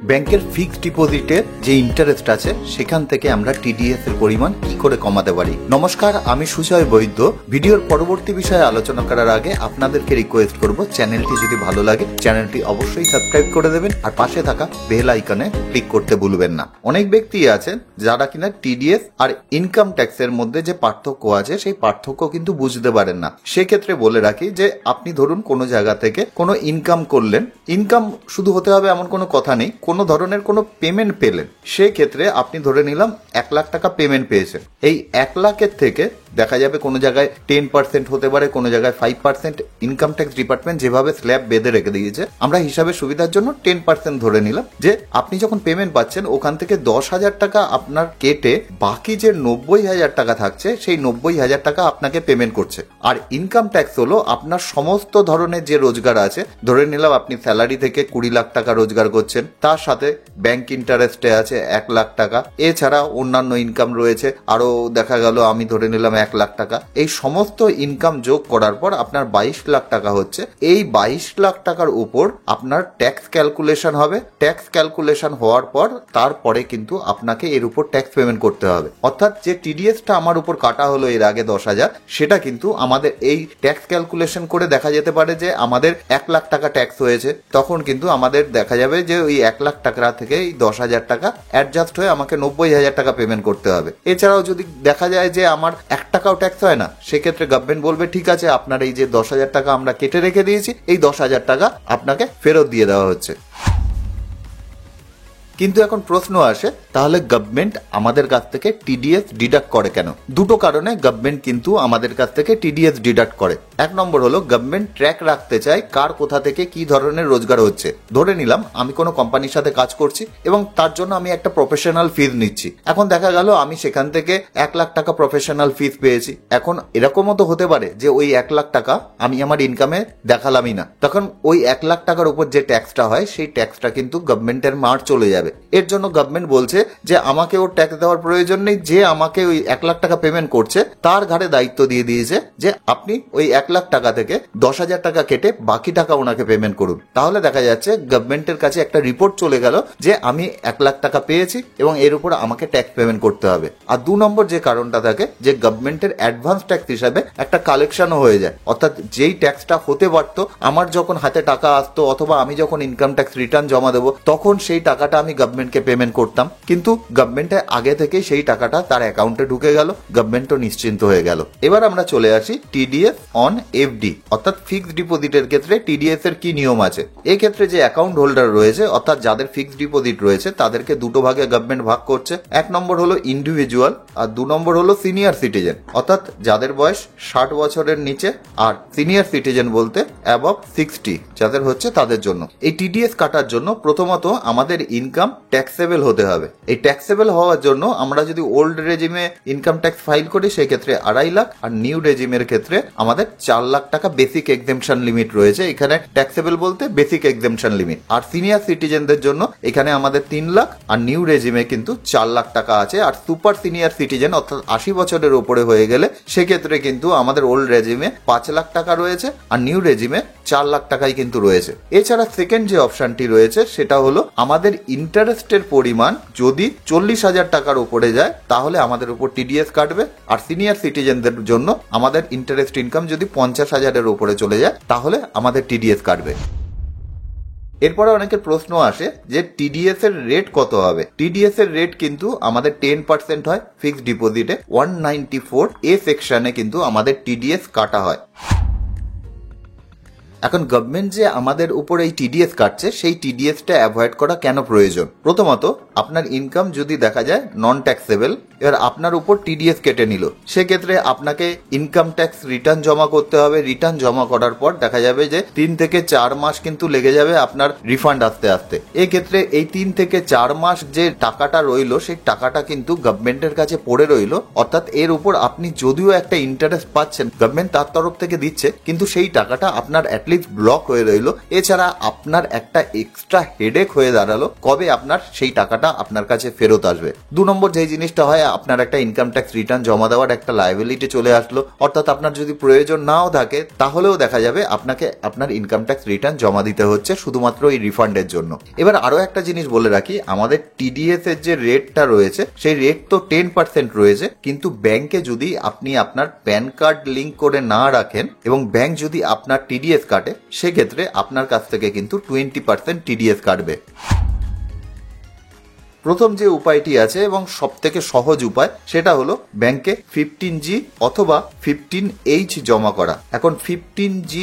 ব্যাংকের ফিক্সড ডিপোজিটের যে ইন্টারেস্ট আছে সেখান থেকে আমরা টিডিএস এর পরিমাণ কি করে কমাতে পারি। নমস্কার, আমি সুজয় বৈদ্য। ভিডিওর পরবর্তী বিষয়ে আলোচনা করার আগে আপনাদেরকে রিকোয়েস্ট করব, চ্যানেলটি যদি ভালো লাগে চ্যানেলটি অবশ্যই সাবস্ক্রাইব করে দেবেন আর পাশে থাকা বেল আইকনে ক্লিক করতে ভুলবেন না। অনেক ব্যক্তি আছেন যারা কিনা টিডিএস আর ইনকাম ট্যাক্সের মধ্যে যে পার্থক্য আছে সেই পার্থক্য কিন্তু বুঝতে পারেন না। সেক্ষেত্রে বলে রাখি যে আপনি ধরুন কোনো জায়গা থেকে কোনো ইনকাম করলেন, ইনকাম শুধু হতে হবে এমন কোনো কথা নেই, কোনো ধরনের কোনো পেমেন্ট পেলেন, সেক্ষেত্রে আপনি ধরে নিলাম 1 লাখ টাকা পেমেন্ট পেয়েছেন। এই 1 লাখের থেকে দেখা যাবে কোনো জায়গায় 10% হতে পারে, কোনো জায়গায় 5%। ইনকাম ট্যাক্স ডিপার্টমেন্ট যেভাবে স্ল্যাব বেঁধে রেখে দিয়েছে, আমরা হিসাবের সুবিধার জন্য 10% ধরে নিলাম যে আপনি যখন পেমেন্ট পাচ্ছেন ওখান থেকে 10,000 টাকা আপনার কেটে বাকি যে 90,000 টাকা থাকছে সেই 90,000 টাকা আপনাকে পেমেন্ট করছে। আর ইনকাম ট্যাক্স হলো আপনার সমস্ত ধরনের যে রোজগার আছে, ধরে নিলাম আপনি স্যালারি থেকে 20 লাখ টাকা রোজগার করছেন, তার সাথে ব্যাংক ইন্টারেস্টে আছে 1 লাখ টাকা, এছাড়া অন্যান্য ইনকাম রয়েছে আরো দেখা গেল আমি ধরে নিলাম 1 লাখ টাকা। এই সমস্ত ইনকাম যোগ করার পর আপনার 22 লাখ টাকা হচ্ছে। এই 22 লাখ টাকার উপর আপনার ট্যাক্স ক্যালকুলেশন হবে। ট্যাক্স ক্যালকুলেশন হওয়ার পর তারপরে কিন্তু আপনাকে এর উপর ট্যাক্স পেমেন্ট করতে হবে। অর্থাৎ যে টিডিএসটা আমার উপর কাটা হলো এর আগে 10,000, সেটা কিন্তু আমাদের এই ট্যাক্স ক্যালকুলেশন করে দেখা যেতে পারে যে আমাদের 1 লাখ টাকা ট্যাক্স হয়েছে। তখন কিন্তু আমাদের দেখা যাবে যে ওই 1 লাখ টাকা থেকে এই 10,000 টাকা অ্যাডজাস্ট হয়ে আমাকে 90,000 টাকা পেমেন্ট করতে হবে। এছাড়াও যদি দেখা যায় যে আমার 1 টাকাও ট্যাক্স হয় না, সেক্ষেত্রে গভর্নমেন্ট বলবে ঠিক আছে আপনার এই যে 10,000 টাকা আমরা কেটে রেখে দিয়েছি, এই 10,000 টাকা আপনাকে ফেরত দিয়ে দেওয়া হচ্ছে। কিন্তু এখন প্রশ্ন আসে, তাহলে গভর্নমেন্ট আমাদের কাছ থেকে টিডিএস ডিডাক্ট করে কেন? দুটো কারণে গভর্নমেন্ট কিন্তু আমাদের কাছ থেকে টিডিএস ডিডাক্ট করে। 1 নম্বর হলো গভর্নমেন্ট ট্র্যাক রাখতে চায় কার কোথা থেকে কি ধরনের রোজগার হচ্ছে। ধরে নিলাম আমি কোনো কোম্পানির সাথে কাজ করছি এবং তার জন্য আমি একটা প্রফেশনাল ফিজ নিচ্ছি। এখন দেখা গেল আমি সেখান থেকে 1 লাখ টাকা প্রফেশনাল ফিজ পেয়েছি। এখন এরকমও তো হতে পারে যে ওই 1 লাখ টাকা আমি আমার ইনকামে দেখালামই না, তখন ওই 1 লাখ টাকার উপর যে ট্যাক্সটা হয় সেই ট্যাক্সটা কিন্তু গভর্নমেন্টের মার চলে যাবে। এর জন্য গভর্নমেন্ট বলছে যে আমাকে ওর ট্যাক্স দেওয়ার প্রয়োজন নেই, যে আমাকে ওই 1 লাখ টাকা পেমেন্ট করছে তার ঘাড়ে দায়িত্ব দিয়ে দিয়েছে যে আপনি ওই 1 লাখ টাকা থেকে 10,000 টাকা কেটে বাকি টাকা ওনাকে পেমেন্ট করুন। তাহলে দেখা যাচ্ছে গভর্নমেন্টের কাছে একটা রিপোর্ট চলে গেল যে আমি 1 লাখ টাকা পেয়েছি এবং এর উপর আমাকে ট্যাক্স পেমেন্ট করতে হবে। আর 2 নম্বর যে কারণটা থাকে যে গভর্নমেন্টের অ্যাডভান্স ট্যাক্স হিসাবে একটা কালেকশনও হয়ে যায়। অর্থাৎ যেই ট্যাক্সটা হতে পারতো আমার যখন হাতে টাকা আসতো অথবা আমি যখন ইনকাম ট্যাক্স রিটার্ন জমা দেবো তখন সেই টাকাটা আমি গভর্নমেন্টকে পেমেন্ট করতাম, কিন্তু গভর্নমেন্টে আগে থেকে সেই টাকাটা তার অ্যাকাউন্টে ঢুকে গেল, গভর্নমেন্টও নিশ্চিন্ত হয়ে গেল। এবার আমরা চলে আসি টিডিএস অন এফডি অর্থাৎ ফিক্সড ডিপোজিটের ক্ষেত্রে টিডিএস এর কি নিয়ম আছে। এই ক্ষেত্রে যে অ্যাকাউন্ট হোল্ডার রয়েছে অর্থাৎ যাদের ফিক্সড ডিপোজিট রয়েছে তাদেরকে দুটো ভাগে গভর্নমেন্ট ভাগ করছে। 1 নম্বর হলো ইন্ডিভিজুয়াল আর 2 নম্বর হলো সিনিয়র সিটিজেন অর্থাৎ যাদের বয়স 60 বছরের নিচে, আর সিনিয়র সিটিজেন বলতে অ্যাবভ 60 যাদের হচ্ছে তাদের জন্য। এই টিডিএস কাটার জন্য প্রথমত আমাদের ইনকাম ট্যাক্সেবল হতে হবে। এই ট্যাক্সেবল হওয়ার জন্য আমরা যদি ওল্ড রেজিমে ইনকাম ট্যাক্স ফাইল করি সেক্ষেত্রে 2.5 লাখ, আর নিউ রেজিমের ক্ষেত্রে আমাদের 4 লাখ টাকা বেসিক এক্সেম্পশন লিমিট রয়েছে। এখানে ট্যাক্সেবল বলতে বেসিক এক্সেম্পশন লিমিট। আর সিনিয়র সিটিজেনদের জন্য এখানে আমাদের 3 লাখ, আর নিউ রেজিমে কিন্তু 4 লাখ টাকা আছে। আর সুপার সিনিয়র সিটিজেন অর্থাৎ 80 বছরের উপরে হয়ে গেলে সেক্ষেত্রে কিন্তু আমাদের ওল্ড রেজিমে 5 লাখ টাকা রয়েছে আর নিউ রেজিমে 4 লাখ টাকাই কিন্তু রয়েছে। এছাড়া সেকেন্ড যে অপশনটি রয়েছে সেটা হলো আমাদের ইন্টারেস্টের পরিমাণ যদি 40,000 টাকার উপরে যায় তাহলে আমাদের উপর টিডিএস কাটবে। আর সিনিয়র সিটিজেনদের জন্য আমাদের ইন্টারেস্ট ইনকাম যদি 50,000-এর উপরে চলে যায় তাহলে আমাদের টিডিএস কাটবে। এরপরে অনেকের প্রশ্ন আসে যে টিডিএস এর রেট কত হবে। টিডিএস এর রেট কিন্তু আমাদের 10% হয় ফিক্সড ডিপোজিটে। 194 এ সেকশনে কিন্তু আমাদের টিডিএস কাটা হয়। এখন গভর্নমেন্ট যে আমাদের উপর এই টিডিএস কাটছে সেই টিডিএসটা অ্যাভয়েড করা কেন প্রয়োজন? প্রথমত আপনার ইনকাম যদি দেখা যায় নন ট্যাক্সেবল, এবার আপনার উপর টিডিএস কেটে নিল, সেক্ষেত্রে আপনাকে ইনকাম ট্যাক্স রিটার্ন জমা করতে হবে। রিটার্ন জমা করার পর দেখা যাবে যে 3 থেকে 4 মাস কিন্তু লেগে যাবে আপনার রিফান্ড আসতে আসতে। এক্ষেত্রে এই 3 থেকে 4 মাস যে টাকাটা রইলো সেই টাকাটা কিন্তু গভর্নমেন্টের কাছে পড়ে রইলো। অর্থাৎ এর উপর আপনি যদিও একটা ইন্টারেস্ট পাচ্ছেন, গভর্নমেন্ট তার তরফ থেকে দিচ্ছে, কিন্তু সেই টাকাটা আপনার লিস্ট ব্লক হয়ে রইল। এছাড়া আপনার একটা এক্সট্রা হেডেক হয়ে দাঁড়ালো কবে আপনার সেই টাকাটা আপনার কাছে ফেরত আসবে। 2 নম্বর যে জিনিসটা হয়, আপনার একটা ইনকাম ট্যাক্স রিটার্ন জমা দেওয়ার একটা লায়াবিলিটি চলে আসলো, অর্থাৎ আপনার যদি প্রয়োজন নাও থাকে তাহলেও দেখা যাবে আপনাকে আপনার ইনকাম ট্যাক্স রিটার্ন জমা দিতে হচ্ছে শুধুমাত্র এই রিফান্ডের জন্য। এবার আরো একটা জিনিস বলে রাখি, আমাদের টিডিএস এর যে রেটটা রয়েছে সেই রেট তো 10% রয়েছে, কিন্তু ব্যাংকে যদি আপনি আপনার প্যান কার্ড লিঙ্ক করে না রাখেন এবং ব্যাংক যদি আপনার টিডিএস কাটে, সেক্ষেত্রে আপনার কাছ থেকে কিন্তু 20% টিডিএস কাটবে। প্রথম যে উপায়টি আছে এবং সব থেকে সহজ উপায়, সেটা হলো ব্যাংকে 15G অথবা 15H জমা করা। এখন 15G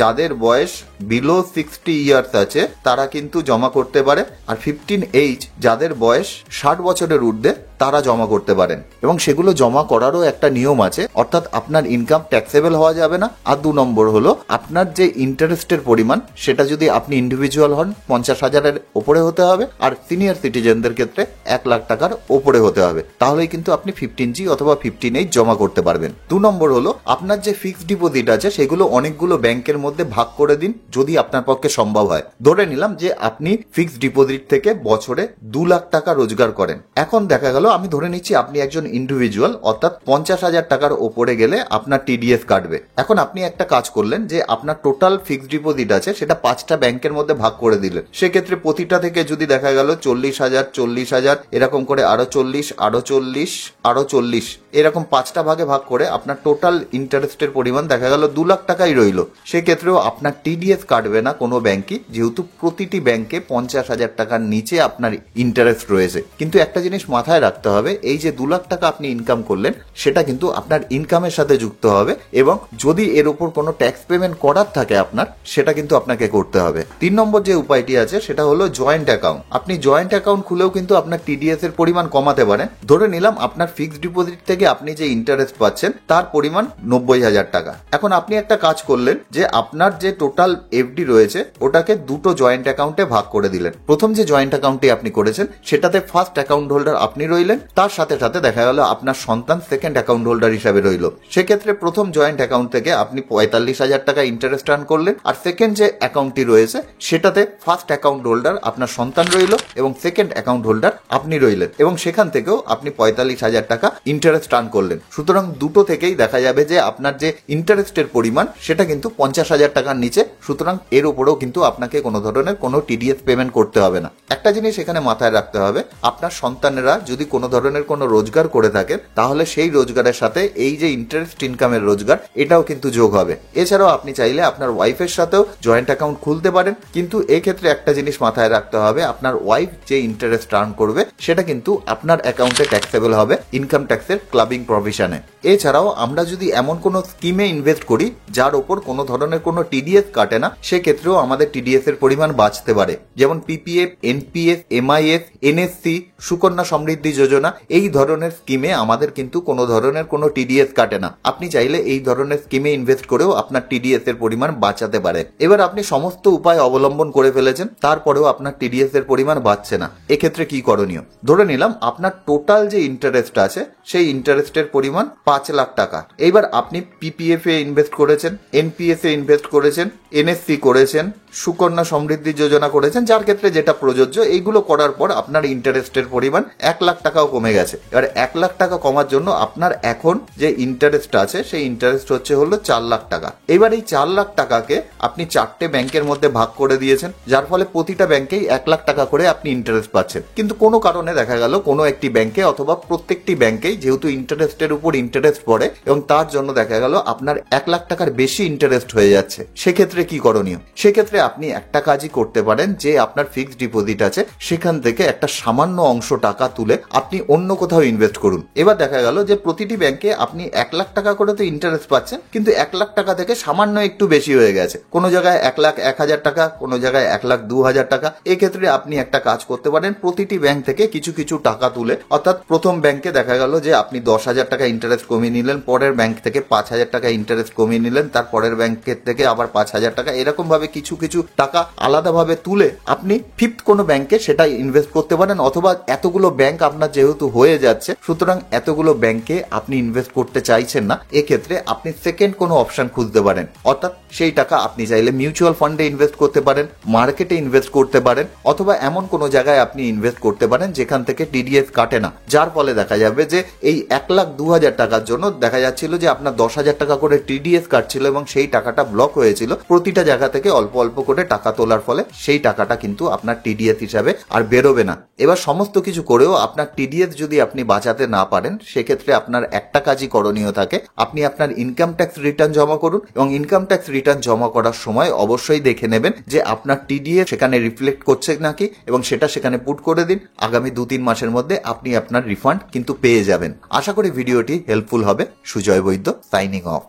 যাদের বয়স বিলো 60 ইয়ার্স আছে তারা কিন্তু জমা করতে পারে, আর 15H যাদের বয়স 60 বছরের ঊর্ধ্বে তারা জমা করতে পারেন। এবং সেগুলো জমা করারও একটা নিয়ম আছে, অর্থাৎ আপনার ইনকাম ট্যাক্সেবল হওয়া যাবে না। আর 2 নম্বর হলো আপনার যে ইন্টারেস্টের পরিমাণ, সেটা যদি আপনি ইন্ডিভিজুয়াল হন 50,000-এর ওপরে হতে হবে, আর সিনিয়র সিটিজেনদের ক্ষেত্রে 1 লাখ টাকার ওপরে হতে হবে। তাহলেই কিন্তু আপনি 15G অথবা 15H জমা করতে পারবেন। 2 নম্বর হলো আপনার যে ফিক্সড ডিপোজিট আছে সেগুলো অনেকগুলো ব্যাংকের মধ্যে ভাগ করে দিন, যদি আপনার পক্ষে সম্ভব হয়। ধরে নিলাম যে আপনি ফিক্সড ডিপোজিট থেকে বছরে 2 লাখ টাকা রোজগার করেন। এখন দেখা গেল, আমি ধরে নিচ্ছি আপনি একজন ইন্ডিভিজুয়াল, অর্থাৎ 50,000 টাকার ওপরে গেলে আপনার টিডিএস কাটবে। এখন আপনি একটা কাজ করলেন যে আপনার টোটাল ফিক্সড ডিপোজিট আছে সেটা 5টা ব্যাংকের মধ্যে ভাগ করে দিলেন। সেক্ষেত্রে প্রতিটা থেকে যদি দেখা গেল 40,000, 40,000, এরকম করে আরো 40, আরো 40, আরো 40, এরকম 5টা ভাগে ভাগ করে আপনার টোটাল ইন্টারেস্টের পরিমাণ দেখা গেল 2 লাখ টাকাই রইল। সেক্ষেত্রেও আপনার টিডিএস কাটবে না কোনো ব্যাংকই, যেহেতু প্রতিটি ব্যাংকে 50,000 টাকার নিচে আপনার ইন্টারেস্ট রয়েছে। কিন্তু একটা জিনিস মাথায় রাখতে হবে, এই যে 2 লাখ টাকা আপনি ইনকাম করলেন সেটা কিন্তু আপনার ইনকামের সাথে যুক্ত হবে, এবং যদি এর উপর কোনো ট্যাক্স পেমেন্ট করার থাকে আপনার, সেটা কিন্তু আপনাকে করতে হবে। 3 নম্বর যে উপায়টি আছে সেটা হলো জয়েন্ট অ্যাকাউন্ট। আপনি জয়েন্ট অ্যাকাউন্ট খুলেও কিন্তু আপনার টিডিএস এর পরিমাণ কমাতে পারেন। ধরে নিলাম আপনার ফিক্সড ডিপোজিট থেকে আপনি যে ইন্টারেস্ট পাচ্ছেন তার পরিমাণ 90,000 টাকা। এখন আপনি একটা কাজ করলেন যে আপনার যে টোটাল এফডি রয়েছে ওটাকে 2টো জয়েন্ট অ্যাকাউন্টে ভাগ করে দিলেন। প্রথম যে জয়েন্ট অ্যাকাউন্টটি আপনি করেছেন সেটাতে ফার্স্ট অ্যাকাউন্ট হোল্ডার আপনি রইলেন, তার সাথে সাথে দেখা গেল আপনার সন্তান সেকেন্ড অ্যাকাউন্ট হোল্ডার হিসাবে রইল। সেক্ষেত্রে প্রথম জয়েন্ট অ্যাকাউন্ট থেকে আপনি 45,000 টাকা ইন্টারেস্ট আর্ন করলেন, আর সেকেন্ড যে অ্যাকাউন্টটি রয়েছে সেটাতে ফার্স্ট অ্যাকাউন্ট হোল্ডার আপনার সন্তান রইল এবং সেকেন্ড অ্যাকাউন্ট হোল্ডার আপনি রইলেন, এবং সেখান থেকেও আপনি 45,000 টাকা ইন্টারেস্ট আর্ন করলেন। সুতরাং দুটো থেকেই দেখা যাবে যে আপনার যে ইন্টারেস্টের পরিমাণ সেটা কিন্তু 50,000 টাকার নিচে। সুতরাং এর উপরেও কিন্তু আপনাকে কোনো ধরনের কোনো টিডিএস পেমেন্ট করতে হবে না। একটা জিনিস এখানে মাথায় রাখতে হবে, আপনার সন্তানেরা যদি কোনো ধরনের কোনো রোজগার করে থাকেন তাহলে সেই রোজগারের সাথে এই যে ইন্টারেস্ট ইনকামের রোজগার এটাও কিন্তু যোগ হবে। এছাড়াও আপনি চাইলে আপনার ওয়াইফের সাথেও জয়েন্ট অ্যাকাউন্ট খুলতে পারেন, কিন্তু এক্ষেত্রে একটা জিনিস মাথায় রাখতে হবে, আপনার ওয়াইফ যে ইন্টারেস্ট আর্ন করবে সেটা কিন্তু আপনার অ্যাকাউন্টে ট্যাক্সেবল হবে ইনকাম ট্যাক্সের ক্লাবিং প্রভিশনে। এছাড়াও আমরা যদি এমন কোনো স্কিমে ইনভেস্ট করি যার ওপর কোনো ধরনের কোনো টিডিএস কাটে না, সেক্ষেত্রেও আমাদের টিডিএস এর পরিমাণ বাঁচতে পারে। যেমন PPF, NPS, MIS, NSC, Sukanya Samriddhi Yojana, এই ধরনের স্কিমে আমাদের কিন্তু কোনো ধরনের কোনো টিডিএস কাটে না। আপনি চাইলে এই ধরনের স্কিমে ইনভেস্ট করেও আপনার টিডিএস এর পরিমাণ বাঁচাতে পারে। এবার আপনি সমস্ত উপায় অবলম্বন করে ফেলেছেন, তারপরেও আপনার টিডিএস এর পরিমাণ বাড়ছে না। এক্ষেত্রে কি করণীয়? ধরে নিলাম আপনার টোটাল যে ইন্টারেস্ট আছে সেই ইন্টারেস্টের পরিমাণ 5 লাখ টাকা। এইবার আপনি পিপিএফ এ ইনভেস্ট করেছেন, এনপিএস এ ইনভেস্ট করেছেন, এনএসসি করেছেন, সুকন্যা সমৃদ্ধি যোজনা করেছেন, যার ক্ষেত্রে যেটা প্রযোজ্য, এইগুলো করার পর আপনার ইন্টারেস্টের পরিমাণ 1 লাখ টাকাও কমে গেছে। এবার 1 লাখ টাকা কমার জন্য আপনার এখন যে ইন্টারেস্ট আছে সেই ইন্টারেস্ট হলো 4 লাখ টাকা। এবার এই 4 লাখ টাকাকে আপনি 4টে ব্যাংকের মধ্যে ভাগ করে দিয়েছেন, যার ফলে প্রতিটা ব্যাংকেই 1 লাখ টাকা করে আপনি ইন্টারেস্ট পাচ্ছেন। কিন্তু কোনো কারণে দেখা গেল কোনো একটি ব্যাংকে অথবা প্রত্যেকটি ব্যাংকেই যেহেতু ইন্টারেস্টের উপর ইন্টারেস্ট পড়ে এবং তার জন্য দেখা গেল আপনার 1 লাখ টাকার বেশি ইন্টারেস্ট হয়ে যাচ্ছে, সেক্ষেত্রে কি করণীয়? সেক্ষেত্রে আপনি একটা কাজই করতে পারেন, যে আপনার ফিক্সড ডিপোজিট আছে সেখান থেকে একটা সামান্য অংশ টাকা তুলে আপনি অন্য কোথাও ইনভেস্ট করুন। এবার দেখা গেল যে প্রতিটি ব্যাংকে আপনি 1 লাখ টাকা করে তো ইন্টারেস্ট পাচ্ছেন, কিন্তু 1 লাখ টাকা থেকে সামান্য একটু বেশি হয়ে গেছে। কোনো জায়গায় 1,01,000 টাকা, কোনো জায়গায় 1,02,000 টাকা। এক্ষেত্রে আপনি একটা কাজ করতে পারেন, প্রতিটি ব্যাংক থেকে কিছু কিছু টাকা তুলে, অর্থাৎ প্রথম ব্যাংকে দেখা গেল যে আপনি 10,000 টাকা ইন্টারেস্ট কমিয়ে নিলেন, পরের ব্যাংক থেকে 5,000 টাকা ইন্টারেস্ট কমিয়ে নিলেন, তার পরের ব্যাংকের থেকে আবার 5,000 টাকা, এরকম ভাবে কিছু কিছু কিছু টাকা আলাদাভাবে তুলে আপনি ফিফথ কোনো ব্যাংকে সেটা ইনভেস্ট করতে পারেন, অথবা এতগুলো ব্যাংক আপনার যেহেতু হয়ে যাচ্ছে সুতরাং এতগুলো ব্যাংকে আপনি ইনভেস্ট করতে চাইছেন না, এক্ষেত্রে আপনি সেকেন্ড কোনো অপশন খুঁজতে পারেন। অর্থাৎ সেই টাকা আপনি চাইলে মিউচুয়াল ফান্ডে ইনভেস্ট করতে পারেন, মার্কেটে ইনভেস্ট করতে পারেন, অথবা এমন কোনো জায়গায় আপনি ইনভেস্ট করতে পারেন যেখান থেকে টিডিএস কাটে না, যার ফলে দেখা যাবে যে এই 1,02,000 টাকার জন্য দেখা যাচ্ছিল যে আপনার 10,000 টাকা করে টিডিএস কাটছিল এবং সেই টাকাটা ব্লক হয়েছিল। প্রতিটা জায়গা থেকে অল্প অল্প করে টাকা তোলার ফলে সেই টাকাটা কিন্তু আপনার টিডিএস হিসাবে আর বেরোবে না। এবার সমস্ত কিছু করেও আপনার টিডিএস যদি আপনি বাঁচাতে না পারেন, সেক্ষেত্রে আপনার একটা কাজই করণীয় থাকে, আপনি আপনার ইনকাম ট্যাক্স রিটার্ন জমা করুন এবং ইনকাম ট্যাক্স রিটার্ন জমা করার সময় অবশ্যই দেখে নেবেন যে আপনার টিডিএস সেখানে রিফ্লেক্ট করছে নাকি এবং সেটা সেখানে পুট করে দিন। আগামী 2-3 মাসের মধ্যে আপনি আপনার রিফান্ড কিন্তু পেয়ে যাবেন। আশা করি ভিডিওটি হেল্পফুল হবে। সুজয় বৈদ্য সাইনিং অফ।